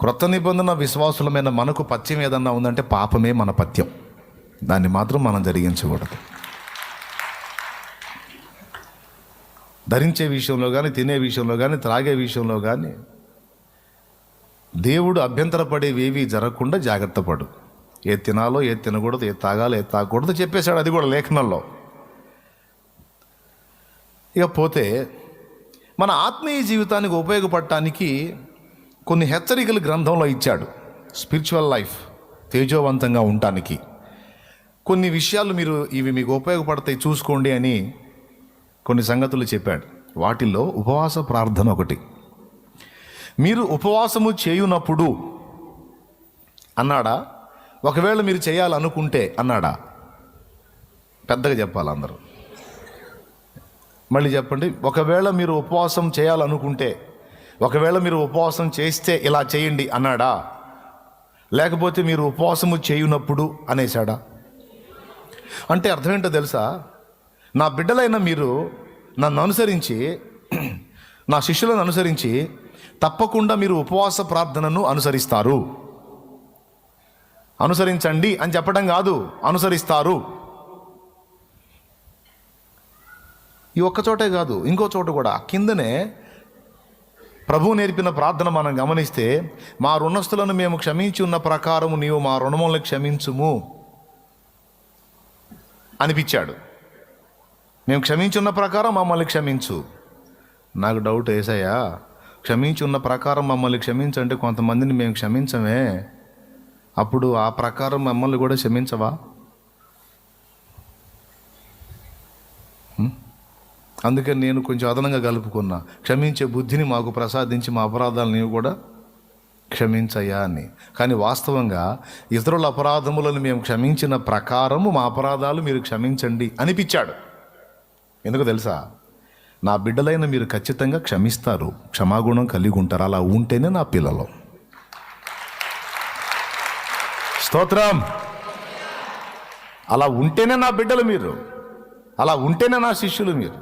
క్రొత్త నిబంధన విశ్వాసులమైన మనకు పథ్యం ఏదన్నా ఉందంటే పాపమే మన పథ్యం. దాన్ని మాత్రం మనం జరిగించకూడదు. ధరించే విషయంలో కానీ, తినే విషయంలో కానీ, త్రాగే విషయంలో కానీ దేవుడు అభ్యంతరపడేవేవి జరగకుండా జాగ్రత్త పడు. ఏది తినాలో, ఏది తినకూడదు, ఏది తాగాలో, ఏది తాగకూడదు చెప్పేశాడు. అది కూడా లేఖనంలో. ఇక పోతే మన ఆత్మీయ జీవితానికి ఉపయోగపడటానికి కొన్ని హెచ్చరికలు గ్రంథంలో ఇచ్చాడు. స్పిరిచువల్ లైఫ్ తేజోవంతంగా ఉండటానికి కొన్ని విషయాలు ఇవి మీకు ఉపయోగపడతాయి చూసుకోండి అని కొన్ని సంగతులు చెప్పాడు. వాటిల్లో ఉపవాస ప్రార్థన ఒకటి. మీరు ఉపవాసము చేయునప్పుడు అన్నాడా? ఒకవేళ మీరు చేయాలనుకుంటే అన్నాడా? పెద్దగా చెప్పాలి అందరూ. మళ్ళీ చెప్పండి. ఒకవేళ మీరు ఉపవాసం చేయాలనుకుంటే, ఒకవేళ మీరు ఉపవాసం చేస్తే ఇలా చేయండి అన్నాడా? లేకపోతే మీరు ఉపవాసము చేయునప్పుడు అనేసాడా? అంటే అర్థం ఏంటో తెలుసా? నా బిడ్డలైన మీరు నన్ను అనుసరించి, నా శిష్యులను అనుసరించి తప్పకుండా మీరు ఉపవాస ప్రార్థనను అనుసరిస్తారు. అనుసరించండి అని చెప్పడం కాదు, అనుసరిస్తారు. ఈ ఒక్క చోటే కాదు, ఇంకో చోట కూడా కిందనే ప్రభువు నేర్పిన ప్రార్థన మనం గమనిస్తే, మా రుణస్థులను మేము క్షమించి ఉన్న ప్రకారము నీవు మా రుణములను క్షమించుము అనిపించాడు. మేము క్షమించున్న ప్రకారం మమ్మల్ని క్షమించు. నాకు డౌట్ ఏసయ్యా, క్షమించున్న ప్రకారం మమ్మల్ని క్షమించంటే కొంతమందిని మేము క్షమించమే, అప్పుడు ఆ ప్రకారం మమ్మల్ని కూడా క్షమించవా? అందుకని నేను కొంచెం అదనంగా కలుపుకున్నా, క్షమించే బుద్ధిని మాకు ప్రసాదించి మా అపరాధాలు నీవు కూడా క్షమించయ్యా అని. కానీ వాస్తవంగా ఇతరుల అపరాధములను మేము క్షమించిన ప్రకారము మా అపరాధాలు మీరు క్షమించండి అనిపించాడు. ఎందుకు తెలుసా? నా బిడ్డలైన మీరు ఖచ్చితంగా క్షమిస్తారు, క్షమాగుణం కలిగి ఉంటారు. అలా ఉంటేనే నా పిల్లలు. స్తోత్రం. అలా ఉంటేనే నా బిడ్డలు మీరు, అలా ఉంటేనే నా శిష్యులు మీరు.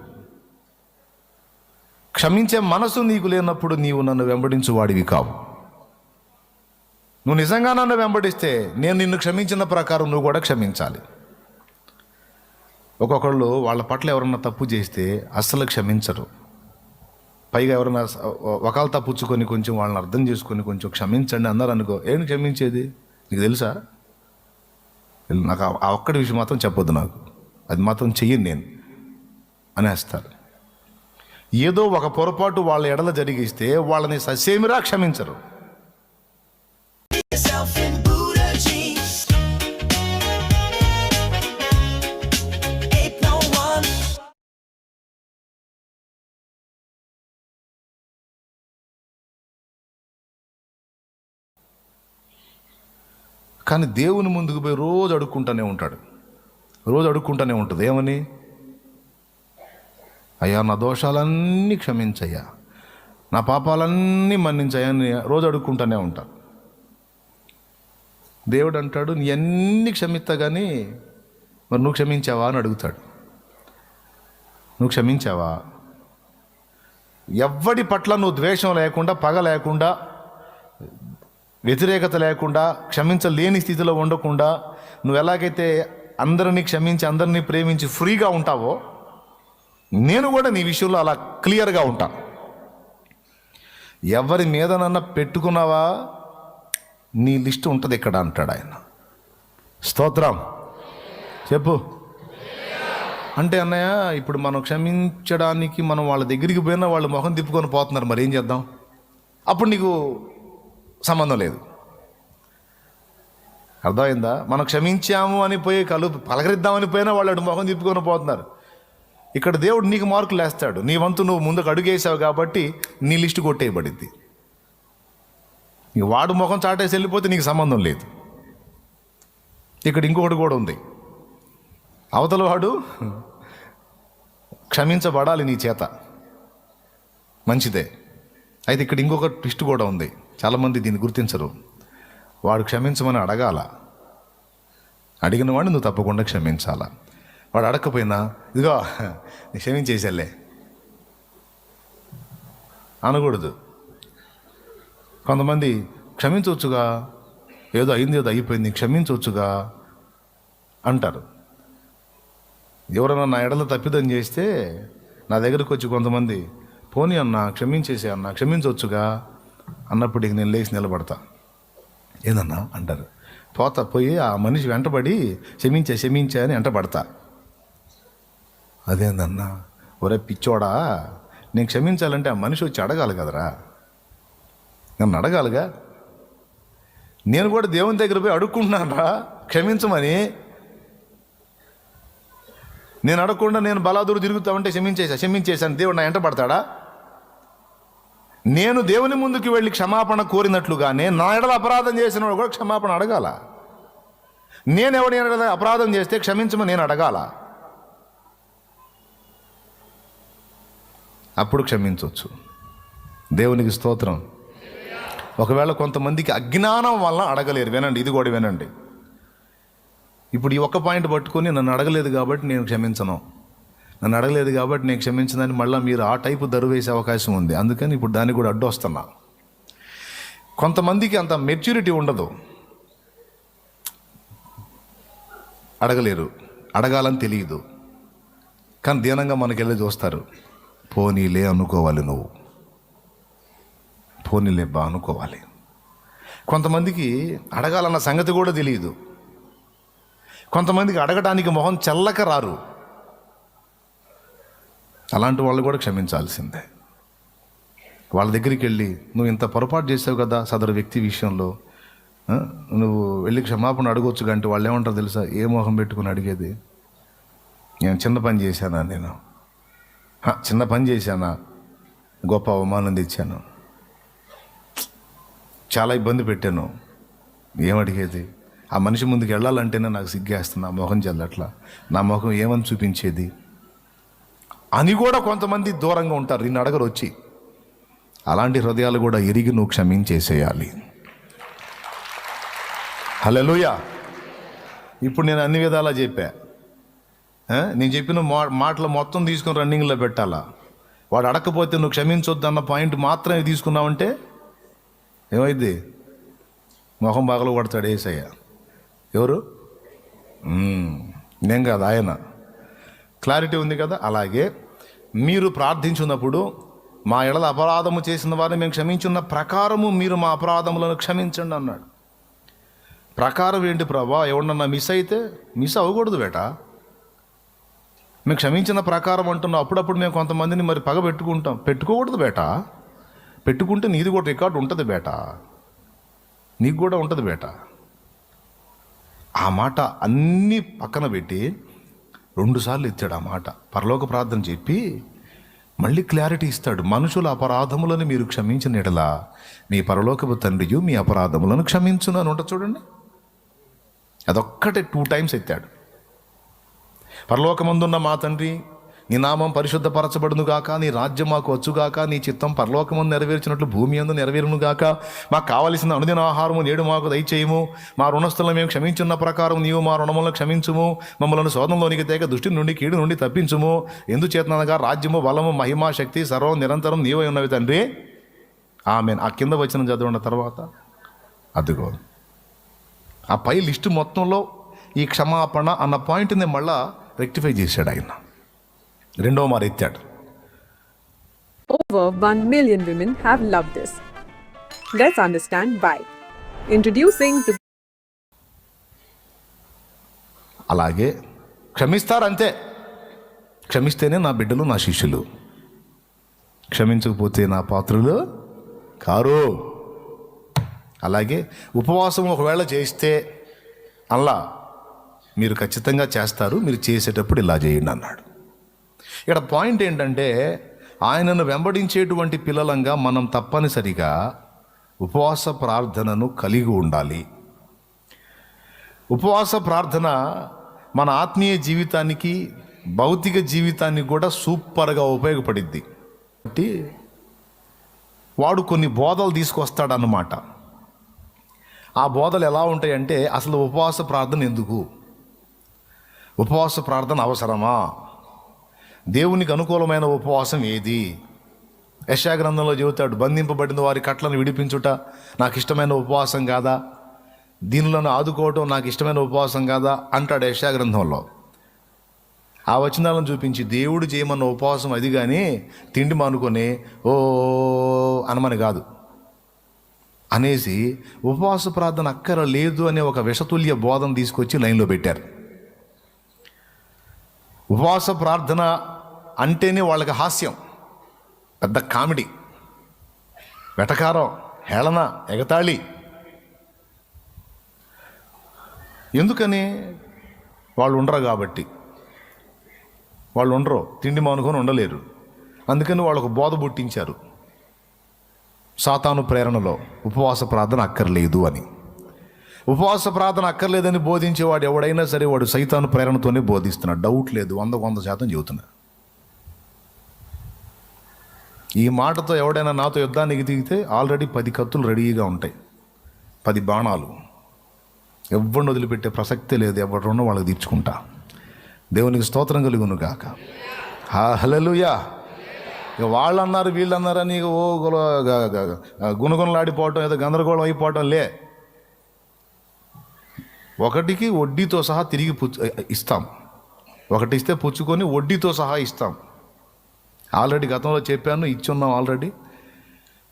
క్షమించే మనసు నీకు లేనప్పుడు నీవు నన్ను వెంబడించు వాడివి కావు. నువ్వు నిజంగా నన్ను వెంబడిస్తే నేను నిన్ను క్షమించిన ప్రకారం నువ్వు కూడా క్షమించాలి. ఒక్కొక్కళ్ళు వాళ్ళ పట్ల ఎవరన్నా తప్పు చేస్తే అస్సలు క్షమించరు. పైగా ఎవరన్నా ఒకళ్ళు తప్పుచ్చుకొని కొంచెం వాళ్ళని అర్థం చేసుకొని కొంచెం క్షమించండి అన్నారు అనుకో, ఏంటి క్షమించేది నీకు తెలుసా? నాకు ఆ ఒక్కటి విషయం మాత్రం చెప్పొద్దు, నాకు అది మాత్రం చెయ్యను నేను అనేస్తారు. ఏదో ఒక పొరపాటు వాళ్ళ ఎడల జరిగిస్తే వాళ్ళని ససేమిరా క్షమించరు. కానీ దేవుని ముందుకు పోయి రోజు అడుక్కుంటూనే ఉంటాడు, రోజు అడుక్కుంటూనే ఉంటుంది. ఏమని? అయ్యా నా దోషాలన్నీ క్షమించయ్యా, నా పాపాలన్నీ మన్నించయ్యా అని రోజు అడుక్కుంటూనే ఉంటాను. దేవుడు అంటాడు, నీ అన్నీ క్షమిస్తా కానీ మరి నువ్వు క్షమించావా అని అడుగుతాడు. నువ్వు క్షమించావా? ఎవ్వడి పట్ల నువ్వు ద్వేషం లేకుండా, పగ లేకుండా, వ్యతిరేకత లేకుండా, క్షమించలేని స్థితిలో ఉండకుండా నువ్వు ఎలాగైతే అందరినీ క్షమించి అందరినీ ప్రేమించి ఫ్రీగా ఉంటావో నేను కూడా నీ విషయంలో అలా క్లియర్గా ఉంటా. ఎవరి మీదనన్నా పెట్టుకున్నావా నీ లిస్ట్ ఉంటుంది ఇక్కడ అంటాడు ఆయన. స్తోత్రం చెప్పు. అంటే అన్నయ్య, ఇప్పుడు మనం క్షమించడానికి మనం వాళ్ళ దగ్గరికి పోయినా వాళ్ళు మొహం తిప్పుకొని పోతున్నారు, మరి ఏం చేద్దాం? అప్పుడు నీకు సంబంధం లేదు. అర్థమైందా? మనం క్షమించాము అని పోయి పలకరిద్దామని పోయినా వాళ్ళు మొహం తిప్పుకొని పోతున్నారు. ఇక్కడ దేవుడు నీకు మార్కులు వేస్తాడు. నీ వంతు నువ్వు ముందుకు అడుగేసావు కాబట్టి నీ లిస్టు కొట్టేయబడింది. వాడు ముఖం చాటేసి వెళ్ళిపోతే నీకు సంబంధం లేదు. ఇక్కడ ఇంకొకటి కూడా ఉంది. అవతల వాడు క్షమించబడాలి నీ చేత, మంచిదే. అయితే ఇక్కడ ఇంకొక ట్విస్ట్ కూడా ఉంది. చాలామంది దీన్ని గుర్తించరు. వాడు క్షమించమని అడగాల, అడిగిన వాడిని నువ్వు తప్పకుండా క్షమించాలా. వాడు అడగకపోయినా ఇదిగో నీ క్షమించేసేలే అనకూడదు. కొంతమంది క్షమించవచ్చుగా, ఏదో అయింది ఏదో అయిపోయింది, క్షమించవచ్చుగా అంటారు. ఎవరైనా నా ఎడల తప్పిదం చేస్తే నా దగ్గరకు వచ్చి కొంతమంది, పోనీ అన్నా క్షమించేసే అన్నా, క్షమించవచ్చుగా అన్నప్పుడు ఇక నేను లేచి నిలబడతా. ఏదన్నా అంటారు, పోయి ఆ మనిషి వెంటబడి క్షమించే అని వెంటబడతా. అదేందన్నా, ఒరే పిచ్చోడా, నేను క్షమించాలంటే ఆ మనిషి వచ్చి అడగాలి కదరా, నన్ను అడగాలిగా. నేను కూడా దేవుని దగ్గర పోయి అడుక్కుంటున్నానరా క్షమించమని. నేను అడగకుండా నేను బలాదూరు తిరుగుతామంటే క్షమించేశాను దేవుడు నా వెంట పడతాడా? నేను దేవుని ముందుకు వెళ్ళి క్షమాపణ కోరినట్లుగానే నా ఎడల అపరాధం చేసిన వాడు కూడా క్షమాపణ అడగాల. నేను ఎవరి ఎడల అపరాధం చేస్తే క్షమించమని నేను అడగాల. అప్పుడు క్షమించవచ్చు. దేవునికి స్తోత్రం. ఒకవేళ కొంతమందికి అజ్ఞానం వల్ల అడగలేరు. వినండి, ఇది కూడా వినండి. ఇప్పుడు ఈ ఒక్క పాయింట్ పట్టుకొని నన్ను అడగలేదు కాబట్టి నేను క్షమించను, నన్ను అడగలేదు కాబట్టి నేను క్షమించదని మళ్ళీ మీరు ఆ టైపు దరువేసే అవకాశం ఉంది. అందుకని ఇప్పుడు దాన్ని కూడా అడ్డు వస్తున్నా. కొంతమందికి అంత మెచ్యూరిటీ ఉండదు, అడగలేరు, అడగాలని తెలియదు, కానీ దీనంగా మనకెళ్ళి చూస్తారు. పోనీలే అనుకోవాలి, నువ్వు పోనీలే బా అనుకోవాలి. కొంతమందికి అడగాలన్న సంగతి కూడా తెలియదు. కొంతమందికి అడగడానికి మొహం చల్లక రారు. అలాంటి వాళ్ళు కూడా క్షమించాల్సిందే. వాళ్ళ దగ్గరికి వెళ్ళి, నువ్వు ఇంత పొరపాటు చేసావు కదా సదరు వ్యక్తి విషయంలో, నువ్వు వెళ్ళి క్షమాపణ అడగొచ్చు. అంటే వాళ్ళు ఏమంటారు తెలుసా? ఏ మొహం పెట్టుకుని అడిగేది? నేను చిన్న పని చేశానా? నేను చిన్న పని చేశానా? గొప్ప అవమానం తెచ్చాను, చాలా ఇబ్బంది పెట్టాను, ఏమడిగేది? ఆ మనిషి ముందుకు వెళ్ళాలంటేనే నాకు సిగ్గేస్తున్నా, మొహం చెల్లట్లా, నా మొహం ఏమని చూపించేది అని కూడా కొంతమంది దూరంగా ఉంటారు. నిన్ను అడగరు వచ్చి. అలాంటి హృదయాలు కూడా ఎరిగి నువ్వు క్షమించేసేయాలి. హల్లెలూయా. ఇప్పుడు నేను అన్ని విధాలా చెప్పా. నేను చెప్పిన మాటలు మొత్తం తీసుకుని రన్నింగ్లో పెట్టాలా. వాడు అడగకపోతే నువ్వు క్షమించొద్దు అన్న పాయింట్ మాత్రమే తీసుకున్నావంటే ఏమైంది? మొహం బాగలు కొడతాడు యేసయ్య. ఎవరు? నేను కాదు, ఆయన. క్లారిటీ ఉంది కదా? అలాగే మీరు ప్రార్థించినప్పుడు, మా ఎడల అపరాధము చేసిన వారిని మేము క్షమించున్న ప్రకారము మీరు మా అపరాధములను క్షమించండి అన్నాడు. ప్రకారం ఏంటి ప్రభా? ఎవడన్నా మిస్ అయితే మిస్ అవ్వకూడదు బేటా. మేము క్షమించిన ప్రకారం అంటున్నాం. అప్పుడప్పుడు మేము కొంతమందిని మరి పగ పెట్టుకోకూడదు బేటా. పెట్టుకుంటే నీది కూడా రికార్డు ఉంటుంది బేటా, నీకు కూడా ఉంటుంది బేటా. ఆ మాట అన్నీ పక్కన పెట్టి 2 సార్లు ఎత్తాడు ఆ మాట. పరలోక ప్రార్థన చెప్పి మళ్ళీ క్లారిటీ ఇస్తాడు. మనుషుల అపరాధములను మీరు క్షమించిన ఎడల మీ పరలోకపు తండ్రియు మీ అపరాధములను క్షమించును అని ఉంటుంది చూడండి. అదొక్కటే 2 టైమ్స్ ఎత్తాడు. పరలోకమందున్న మా తండ్రి, నీ నామం పరిశుద్ధపరచబడును గాక, నీ రాజ్యం మాకు వచ్చుగాక, నీ చిత్తం పరలోకమందు నెరవేర్చినట్లు భూమి యందు నెరవేరును గాక, మాకు కావలసిన అనుదిన ఆహారము నేడు మాకు దయచేయము, మా రుణస్థులను మేము క్షమించున్న ప్రకారం నీవు మా రుణములను క్షమించుము, మమ్మల్ని శోధనలోనికి తేక దుష్టి నుండి కీడు నుండి తప్పించుము, ఎందుచేతనగా రాజ్యము బలము మహిమా శక్తి సర్వం నిరంతరం నీవై ఉన్నవి తండ్రి, ఆమేన్. ఆ కింద వచ్చిన చదవండి తర్వాత. అదిగో ఆ పై లిస్టు మొత్తంలో ఈ క్షమాపణ అన్న పాయింట్ని మళ్ళా రెక్టిఫై చేశాడు ఆయన. 2వ మారు ఎత్తాడు. Over 1 million women have loved this. Let's understand why. Introducing the అలాగే క్షమిస్తారంతే. క్షమిస్తేనే నా బిడ్డలు నా శిష్యులు, క్షమించకపోతే నా పాత్రులు కారు. అలాగే ఉపవాసం ఒకవేళ చేస్తే అలా మీరు ఖచ్చితంగా చేస్తారు, మీరు చేసేటప్పుడు ఇలా చేయండి అన్నాడు. ఇక్కడ పాయింట్ ఏంటంటే, ఆయనను వెంబడించేటువంటి పిల్లలంగా మనం తప్పనిసరిగా ఉపవాస ప్రార్థనను కలిగి ఉండాలి. ఉపవాస ప్రార్థన మన ఆత్మీయ జీవితానికి, భౌతిక జీవితానికి కూడా సూపర్గా ఉపయోగపడిద్ది. కాబట్టి వాడు కొన్ని బోధలు తీసుకొస్తాడన్నమాట. ఆ బోధలు ఎలా ఉంటాయంటే, అసలు ఉపవాస ప్రార్థన ఎందుకు, ఉపవాస ప్రార్థన అవసరమా, దేవునికి అనుకూలమైన ఉపవాసం ఏది, యెషయా గ్రంథంలో చెబుతాడు, బంధింపబడిన వారి కట్లను విడిపించుట నాకు ఇష్టమైన ఉపవాసం కాదా, దీనిలను ఆదుకోవటం నాకు ఇష్టమైన ఉపవాసం కాదా అంటాడు యెషయా గ్రంథంలో. ఆ వచనాలను చూపించి దేవుడు చేయమన్న ఉపవాసం అది కానీ తిండి మానుకొని ఓ అనమని కాదు అనేసి ఉపవాస ప్రార్థన అక్కర లేదు అనే ఒక విషతుల్య బోధన తీసుకొచ్చి లైన్లో పెట్టారు. ఉపవాస ప్రార్థన అంటేనే వాళ్ళకి హాస్యం, పెద్ద కామెడీ, వెటకారం, హేళన, ఎగతాళి. ఎందుకని? వాళ్ళు ఉండరు కాబట్టి. వాళ్ళు ఉండరు, తిండి మానుకొని ఉండలేరు. అందుకని వాళ్ళకు బోధ పుట్టించారు సాతాను ప్రేరణలో, ఉపవాస ప్రార్థన అక్కర్లేదు అని. ఉపవాస ప్రార్థన అక్కర్లేదని బోధించేవాడు ఎవడైనా సరే వాడు సైతాను ప్రేరణతోనే బోధిస్తున్నాడు, డౌట్ లేదు, 100% చెబుతున్నాడు. ఈ మాటతో ఎవడైనా నాతో యుద్ధానికి దిగితే ఆల్రెడీ 10 కత్తులు రెడీగా ఉంటాయి, 10 బాణాలు. ఎవరిని వదిలిపెట్టే ప్రసక్తే లేదు, ఎవరున్నా వాళ్ళకి తీర్చుకుంటా. దేవునికి స్తోత్రం కలుగును గాక. హల్లెలూయా. ఇక వాళ్ళు అన్నారు వీళ్ళు అన్నారని ఓ గుణగుణలాడిపోవటం, ఏదో గందరగోళం అయిపోవటం లే. ఒకటికి వడ్డీతో సహా తిరిగి ఇస్తాం, ఒకటి ఇస్తే పుచ్చుకొని వడ్డీతో సహా ఇస్తాం. ఆల్రెడీ గతంలో చెప్పాను, ఇచ్చున్నాం ఆల్రెడీ.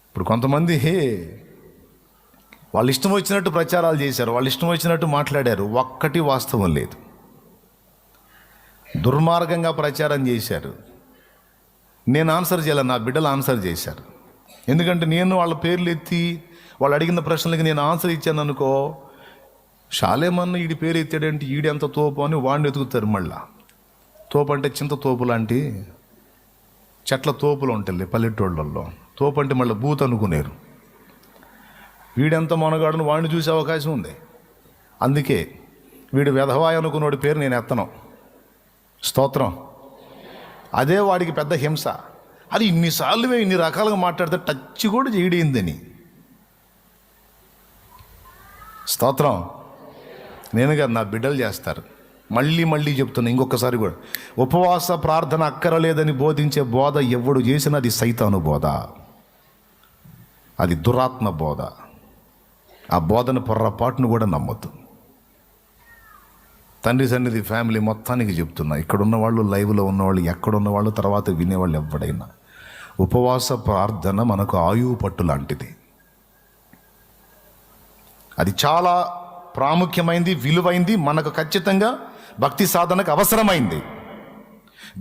ఇప్పుడు కొంతమంది వాళ్ళు ఇష్టం వచ్చినట్టు ప్రచారాలు చేశారు, వాళ్ళు ఇష్టం వచ్చినట్టు మాట్లాడారు, ఒక్కటి వాస్తవం లేదు. దుర్మార్గంగా ప్రచారం చేశారు. నేను ఆన్సర్ చేయాలి, నా బిడ్డలు ఆన్సర్ చేశారు. ఎందుకంటే నేను వాళ్ళ పేర్లు ఎత్తి వాళ్ళు అడిగిన ప్రశ్నలకి నేను ఆన్సర్ ఇచ్చాను అనుకో, షాలేమన్న ఈడి పేరు ఎత్తాడంటే ఈడి ఎంత తోపు అని వాడిని ఎతుకుతారు. మళ్ళా తోపు అంటే చింత తోపు లాంటి చెట్ల తోపులు ఉంటాయి పల్లెటూళ్ళల్లో. తోపు అంటే మళ్ళీ బూత్ అనుకునేరు. వీడెంత మొనగాడును వాడిని చూసే అవకాశం ఉంది. అందుకే వీడు వెధవాయి అనుకున్నోడి పేరు నేను ఎత్తను. స్తోత్రం. అదే వాడికి పెద్ద హింస. అది ఇన్నిసార్లు ఇన్ని రకాలుగా మాట్లాడితే టచ్ కూడా చేయడిందని. స్తోత్రం. నేను కాదు, నా బిడ్డలు చేస్తారు. మళ్ళీ చెప్తున్నా ఇంకొకసారి కూడా, ఉపవాస ప్రార్థన అక్కరలేదని బోధించే బోధ ఎవడు చేసినా అది సైతాను బోధ, అది దురాత్మ బోధ. ఆ బోధన పొర్రపాటును కూడా నమ్మొద్దు. తండ్రి సన్నిధి ఫ్యామిలీ మొత్తానికి చెప్తున్నా, ఇక్కడున్న వాళ్ళు, లైవ్లో ఉన్నవాళ్ళు, ఎక్కడున్న వాళ్ళు, తర్వాత వినేవాళ్ళు ఎవడైనా, ఉపవాస ప్రార్థన మనకు ఆయువు పట్టు లాంటిది. అది చాలా ప్రాముఖ్యమైంది, విలువైంది, మనకు ఖచ్చితంగా భక్తి సాధనకు అవసరమైంది.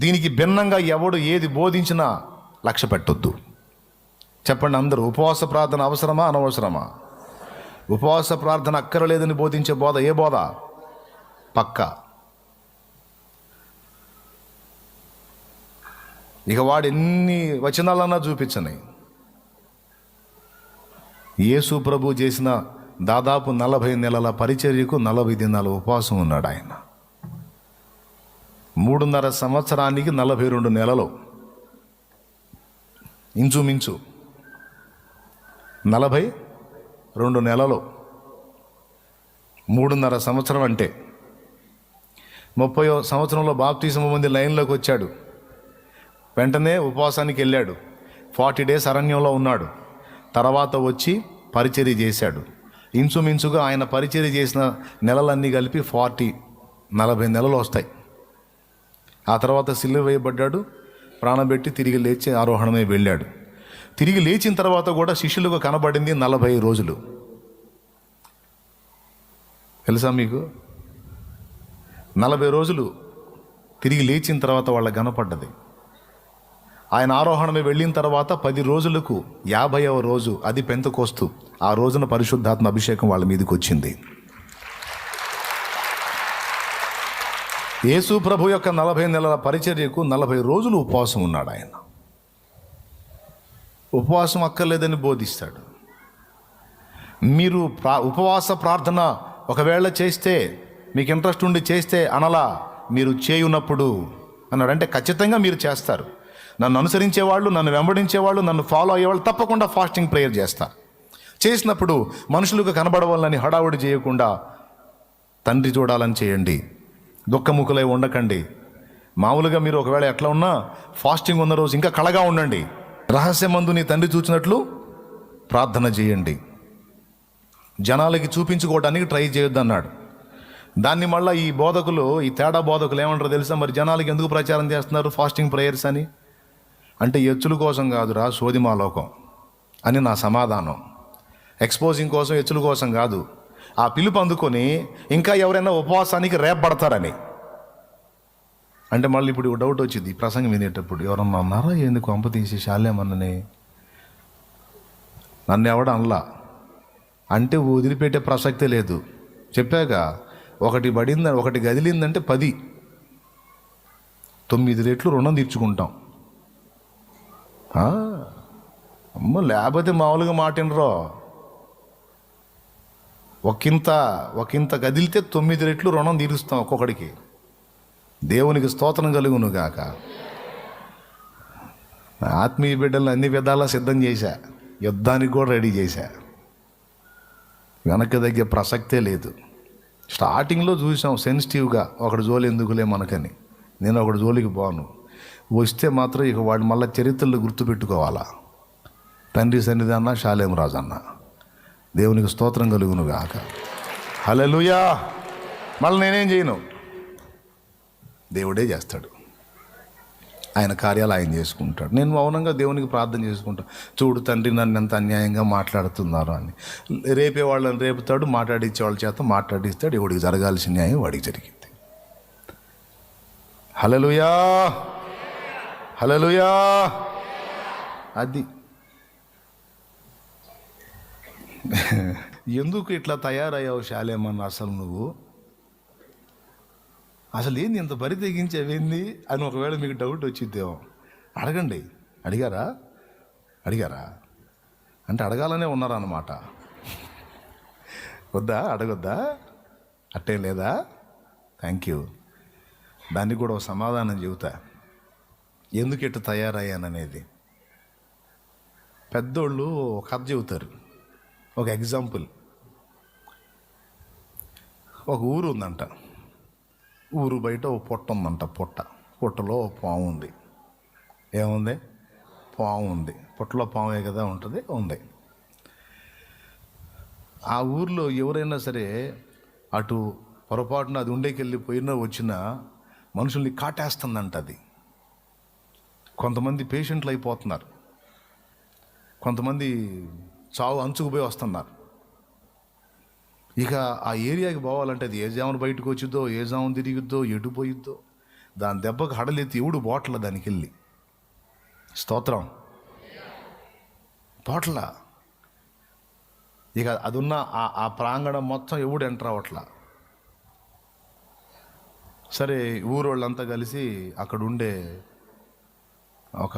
దీనికి భిన్నంగా ఎవడు ఏది బోధించినా లక్ష్య పెట్టొద్దు. చెప్పండి అందరూ, ఉపవాస ప్రార్థన అవసరమా అనవసరమా? ఉపవాస ప్రార్థన అక్కరలేదని బోధించే బోధ ఏ బోధ? పక్క. ఇక వాడు ఎన్ని వచనాలన్నా చూపించని, యేసు ప్రభు చేసిన దాదాపు 40 నెలల పరిచర్యకు 40 దినాల ఉపవాసం ఉన్నాడు ఆయన. 3.5 సంవత్సరానికి 42 నెలలు, ఇంచుమించు 42 నెలలు. 3.5 సంవత్సరం అంటే 30వ సంవత్సరంలో బాప్తిసం పొంది లైన్లోకి వచ్చాడు. వెంటనే ఉపవాసానికి వెళ్ళాడు. 40 డేస్ అరణ్యంలో ఉన్నాడు. తర్వాత వచ్చి పరిచర్య చేశాడు. ఇంచుమించుగా ఆయన పరిచర్య చేసిన నెలలన్నీ కలిపి 40 నెలలు వస్తాయి. ఆ తర్వాత సిలువ వేయబడ్డాడు, ప్రాణం పెట్టి తిరిగి లేచి ఆరోహణమై వెళ్ళాడు. తిరిగి లేచిన తర్వాత కూడా శిష్యులకు కనబడింది 40 రోజులు. తెలుసా మీకు? 40 రోజులు తిరిగి లేచిన తర్వాత వాళ్ళకి కనపడ్డది. ఆయన ఆరోహణమే వెళ్ళిన తర్వాత 10 రోజులకు 50వ రోజు, అది పెంతెకోస్తు, ఆ రోజున పరిశుద్ధాత్మ అభిషేకం వాళ్ళ మీదకి వచ్చింది. యేసు ప్రభు యొక్క 40 నెలల పరిచర్యకు 40 రోజులు ఉపవాసం ఉన్నాడు ఆయన. ఉపవాసం అక్కర్లేదని బోధిస్తాడు. మీరు ఉపవాస ప్రార్థన ఒకవేళ చేస్తే, మీకు ఇంట్రెస్ట్ ఉండి చేస్తే అనలా, మీరు చేయునప్పుడు అన్నాడు. అంటే ఖచ్చితంగా మీరు చేస్తారు. నన్ను అనుసరించేవాళ్ళు, నన్ను వెంబడించేవాళ్ళు, నన్ను ఫాలో అయ్యేవాళ్ళు తప్పకుండా ఫాస్టింగ్ ప్రేయర్ చేస్తారు. చేసినప్పుడు మనుషులకు కనబడవాలని హడావుడి చేయకుండా తండ్రి చూడాలని చేయండి. దుఃఖముఖులై ఉండకండి. మామూలుగా మీరు ఒకవేళ ఎట్లా ఉన్నా ఫాస్టింగ్ ఉన్న రోజు ఇంకా కళగా ఉండండి. రహస్యమందు నీ తండ్రి చూచినట్లు ప్రార్థన చేయండి. జనాలకి చూపించుకోవడానికి ట్రై చేయొద్దు అన్నాడు. దాన్ని మళ్ళీ ఈ బోధకులు, ఈ తేడా బోధకులు ఏమంటారో తెలుసా? మరి జనాలకి ఎందుకు ప్రచారం చేస్తున్నారు ఫాస్టింగ్ ప్రేయర్స్ అని? అంటే ఎచ్చుల కోసం కాదురా, సోదిమా లోకం అని నా సమాధానం. ఎక్స్పోజింగ్ కోసం, ఎచ్చుల కోసం కాదు. ఆ పిలుపు అందుకొని ఇంకా ఎవరైనా ఉపవాసానికి రేపబడతారని. అంటే మళ్ళీ ఇప్పుడు డౌట్ వచ్చింది ఈ ప్రసంగం వినేటప్పుడు, ఎవరన్నా అన్నారా ఎందుకు అంప తీసి శాలేమన్నని? నన్ను ఎవడ అనలా అంటే వదిలిపెట్టే ప్రసక్తే లేదు. చెప్పాక ఒకటి పడిందని, ఒకటి గదిలిందంటే 10 9 రెట్లు రుణం తీర్చుకుంటాం. అమ్మ లేకపోతే మామూలుగా మాటినరో. ఒకంత కదిలితే 9 రెట్లు రుణం తీరుస్తాం ఒక్కొక్కడికి. దేవునికి స్తోత్రం కలుగును గాక. ఆత్మీయ బిడ్డలను అన్ని విధాలా సిద్ధం చేశా, యుద్ధానికి కూడా రెడీ చేశా. వెనక్కి తగ్గే ప్రసక్తే లేదు. స్టార్టింగ్లో చూసాం సెన్సిటివ్గా, ఒకటి జోలి ఎందుకులే మనకని. నేను ఒకటి జోలికి పోను. వస్తే మాత్రం ఇక వాడు మళ్ళీ చరిత్రలో గుర్తుపెట్టుకోవాలా. తండ్రి సన్నిధి అన్న, షాలేం రాజు అన్న. దేవునికి స్తోత్రం కలుగును గాక. హల్లెలూయా. మళ్ళీ నేనేం చేయను, దేవుడే చేస్తాడు. ఆయన కార్యాలు ఆయన చేసుకుంటాడు. నేను మౌనంగా దేవునికి ప్రార్థన చేసుకుంటాను. చూడు తండ్రి, నన్ను ఎంత అన్యాయంగా మాట్లాడుతున్నారు అని. రేపే వాళ్ళని రేపుతాడు, మాట్లాడించే వాళ్ళ చేత మాట్లాడిస్తాడు. ఎవడికి జరగాల్సిన న్యాయం వాడికి జరిగింది. హల్లెలూయా, హల్లెలూయా. అది ఎందుకు ఇట్లా తయారయ్యావు శాలేమన్న? అసలు నువ్వు అసలు ఏంది ఇంత బరి తెగించేవేంది అని ఒకవేళ మీకు డౌట్ వచ్చిద్దేమో. అడగండి. అడిగారా అంటే అడగాలనే ఉన్నారన్నమాట. వద్దా? అడగొద్దా? అట్టేం లేదా? Thank you. దానికి కూడా ఒక సమాధానం చెబుతా, ఎందుకు ఇట్లా తయారయ్యాననేది. పెద్దోళ్ళు ఒక కథ చెబుతారు. ఒక ఎగ్జాంపుల్. ఒక ఊరు ఉందంట. ఊరు బయట ఓ పొట్ట ఉందంట. పొట్టలో పాము ఉంది. ఏముంది? పాము ఉంది. పొట్టలో పామే కదా ఉంటుంది, ఉంది. ఆ ఊర్లో ఎవరైనా సరే అటు పొరపాటున అది ఉండేకెళ్ళిపోయినా వచ్చినా మనుషుల్ని కాటేస్తుందంట అది. కొంతమంది పేషెంట్లు అయిపోతున్నారు, కొంతమంది చావు అంచుకు పోయి వస్తున్నారు. ఇక ఆ ఏరియాకి పోవాలంటే అది ఏ జామున బయటకు వచ్చిద్దో, ఏ జామున తిరిగిద్దో, ఎటు పోయిద్దో. దాని దెబ్బకు హడలెత్తి ఎవడు బోట్ల దానికి వెళ్ళి. స్తోత్రం. బోట్ల ఇక అది ఉన్న ఆ ప్రాంగణం మొత్తం ఎవడు ఎంటర్ అవ్వట్లా. సరే ఊరోళ్ళంతా కలిసి అక్కడ ఉండే ఒక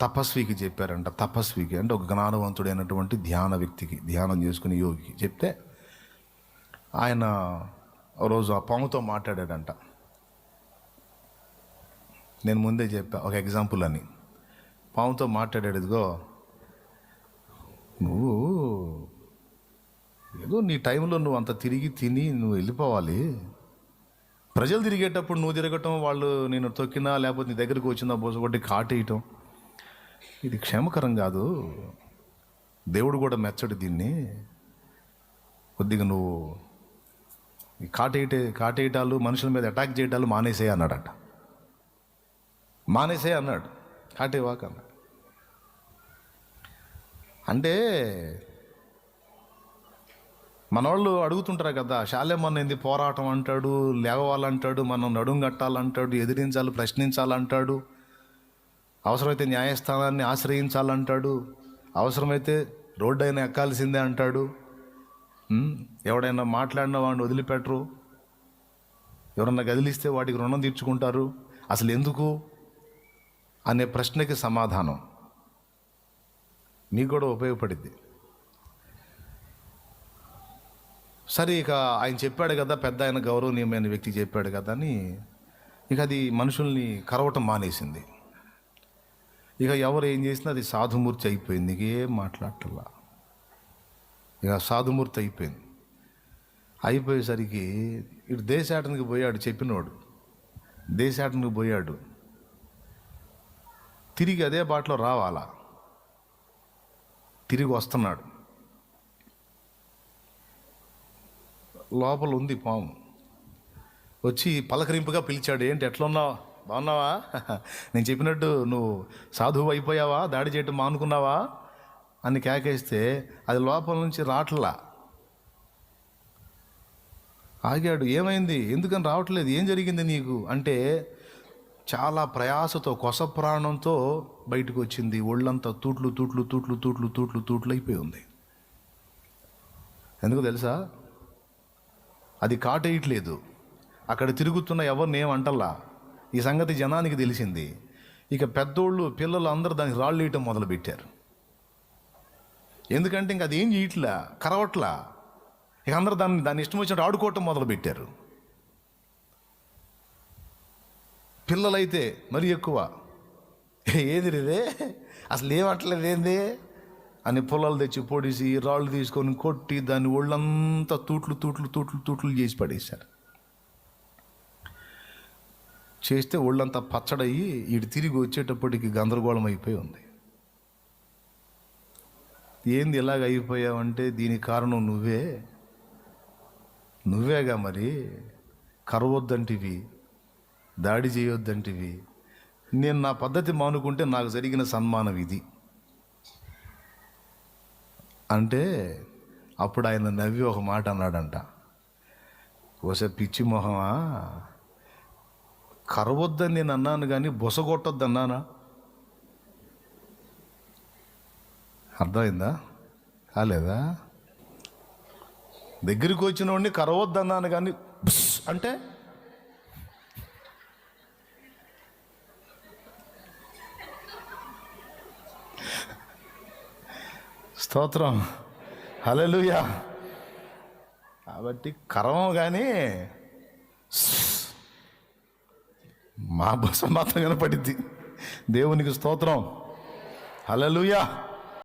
తపస్వికి చెప్పారంట. తపస్వికి అంటే ఒక జ్ఞానవంతుడైనటువంటి ధ్యాన వ్యక్తికి, ధ్యానం చేసుకునే యోగికి చెప్తే ఆయన రోజు ఆ పాముతో మాట్లాడాడంట. నేను ముందే చెప్పా ఒక ఎగ్జాంపుల్ అని. పాముతో మాట్లాడాడు, ఇదిగో నువ్వు ఏదో నీ టైంలో నువ్వు అంత తిరిగి తిని నువ్వు వెళ్ళిపోవాలి. ప్రజలు తిరిగేటప్పుడు నువ్వు తిరగటం, వాళ్ళు నేను తొక్కినా లేకపోతే నీ దగ్గరికి వచ్చినా బోసగొట్టి కాటేయటం, ఇది క్షేమకరం కాదు. దేవుడు కూడా మెచ్చడు దీన్ని. కొద్దిగా నువ్వు కాటేయటాలు, మనుషుల మీద అటాక్ చేయటాలు మానేసేయి అన్నాడట. మానేసే అన్నాడు, కాటేవాక అన్నాడు. అంటే మనవాళ్ళు అడుగుతుంటారు కదా, శాలేమన్న ఏంది పోరాటం అంటాడు, లేవాలంటాడు, మనం నడుం కట్టాలంటాడు, ఎదిరించాలి, ప్రశ్నించాలంటాడు, అవసరమైతే న్యాయస్థానాన్ని ఆశ్రయించాలంటాడు, అవసరమైతే రోడ్డు అయినా ఎక్కాల్సిందే అంటాడు. ఎవడైనా మాట్లాడిన వాడిని వదిలిపెట్టరు, ఎవరన్నా కదిలిస్తే వాటికి రుణం తీర్చుకుంటారు. అసలు ఎందుకు అనే ప్రశ్నకి సమాధానం మీకు కూడా ఉపయోగపడింది. సరే ఇక ఆయన చెప్పాడు కదా, పెద్ద ఆయన గౌరవనీయమైన వ్యక్తి చెప్పాడు కదా అని ఇక అది మనుషుల్ని కరవటం మానేసింది. ఇక ఎవరు ఏం చేసినా అది సాధుమూర్తి అయిపోయింది. ఇక ఏం మాట్లాడటల్లా, ఇక సాధుమూర్తి అయిపోయింది. అయిపోయేసరికి ఇటు దేశాటనికి పోయాడు, చెప్పినోడు దేశాటనికి పోయాడు. తిరిగి అదే బాటలో రావాలా. తిరిగి వస్తున్నాడు, లోపల ఉంది పాము. వచ్చి పలకరింపుగా పిలిచాడు, ఏంటి ఎట్లున్నావు, బాగున్నావా, నేను చెప్పినట్టు నువ్వు సాధువు అయిపోయావా, దాడి చేయటం మానుకున్నావా అని కేకేస్తే అది లోపల నుంచి రావట్లా. ఆగాడు, ఏమైంది, ఎందుకని రావట్లేదు, ఏం జరిగింది నీకు అంటే చాలా ప్రయాసతో కొస ప్రాణంతో బయటకు వచ్చింది. ఒళ్ళంతా తూట్లు తూట్లు తూట్లు తూట్లు తూట్లు తూట్లు అయిపోయి ఉంది. ఎందుకు తెలుసా, అది కాటేయట్లేదు, అక్కడ తిరుగుతున్న ఎవరిని ఏమంటల్లా. ఈ సంగతి జనానికి తెలిసింది. ఇక పెద్దోళ్ళు పిల్లలు అందరూ దానికి రాళ్ళు వేయటం మొదలుపెట్టారు. ఎందుకంటే ఇంక అది ఏం చేయట్లా, కరవట్లా. ఇక అందరూ దాన్ని ఇష్టం వచ్చినట్టు ఆడుకోవటం మొదలుపెట్టారు. పిల్లలైతే మరీ ఎక్కువ, ఏది రే అసలు ఏమట్లేదు ఏంది అని పుల్లలు తెచ్చి పొడిసి రాళ్ళు తీసుకొని కొట్టి దాన్ని ఒళ్ళంతా తూట్లు తూట్లు తూట్లు తూట్లు చేసి పడేశారు. చేస్తే ఒళ్ళంతా పచ్చడయ్యి ఇటు తిరిగి వచ్చేటప్పటికి గందరగోళం అయిపోయి ఉంది. ఏంది ఇలాగ అయిపోయావంటే దీనికి కారణం నువ్వేగా మరి. కరవద్దంటివి, దాడి చేయొద్దంటివి, నేను నా పద్ధతి మానుకుంటే నాకు జరిగిన సన్మానం ఇది అంటే అప్పుడు ఆయన నవ్వి ఒక మాట అన్నాడంట, ఓసే పిచ్చి మొహమా, కరవద్దని నేను అన్నాను కానీ బొసగొట్టొద్దు అన్నానా? అర్థమైందా, కాలేదా? దగ్గరికి వచ్చిన వాడిని కరవద్దన్నాను కానీ బుస్ అంటే స్తోత్రం, హల్లెలూయా. కాబట్టి కరవం కానీ మా బస మాత్రం కనపడింది. దేవునికి స్తోత్రం, హల్లెలూయా.